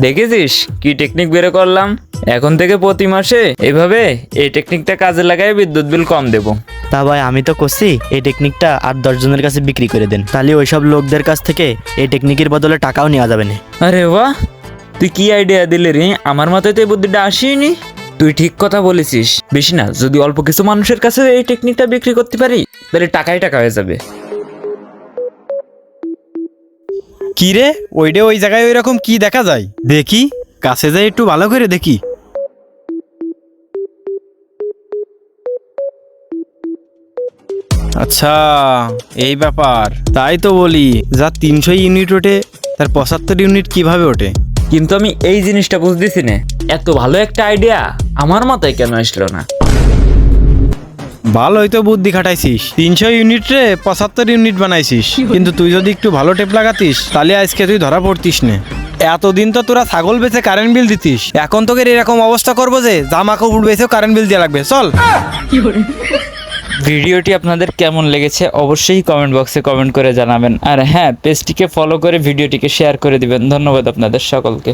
দেখেছিস কি টেকনিক বের করলাম? এখন থেকে প্রতি মাসে এভাবে এই টেকনিকটা কাজে লাগাই বিদ্যুৎ বিল কম দেব। তা ভাই আমি তো করছি এই টেকনিকটা 8-10 জনের কাছে বিক্রি করে দেন, তাহলে ওইসব লোকদের কাছ থেকে এই টেকনিকের বদলে টাকাও নেওয়া যাবে না। আরে বাহ, তুই কি আইডিয়া দিলি রে? আমার মাথায় তো এই বুদ্ধিটা আসেনি। তুই ঠিক কথা বলেছিস, বেশি না যদি অল্প কিছু মানুষের কাছে এই টেকনিকটা বিক্রি করতে পারি তাহলে টাকাই টাকা হয়ে যাবে। কি রে, ওই জায়গায় ওই রকম কি দেখা যায়? দেখি, কাছে যাই একটু ভালো করে দেখি। আচ্ছা, এই ব্যাপার। তাই তো বলি, যা 300 ইউনিট ওঠে তার 75 ইউনিট কিভাবে ওঠে? কিন্তু আমি এই জিনিসটা বুঝতেছি না, এত ভালো একটা আইডিয়া আমার মাথায় কেন আসলো না? ভালোই তো বুদ্ধি খাটাইছিস, 300 ইউনিট রে 75 ইউনিট বানাইছিস। কিন্তু তুই যদি একটু ভালো টেপ লাগাতিস তাহলে আজকে তুই ধরা পড়তিস না। এতদিন তো তোরা ছাগল বেচে কারেন্ট বিল দিতিস, এখন তোকে এরকম অবস্থা করবো যে জামা কাপড় বেচেও কারেন্ট বিল দেওয়া লাগবে। চল। ভিডিওটি আপনাদের কেমন লেগেছে অবশ্যই কমেন্ট বক্সে কমেন্ট করে জানাবেন। আর হ্যাঁ, পেজটিকে ফলো করে ভিডিওটিকে শেয়ার করে দিবেন। ধন্যবাদ আপনাদের সকলকে।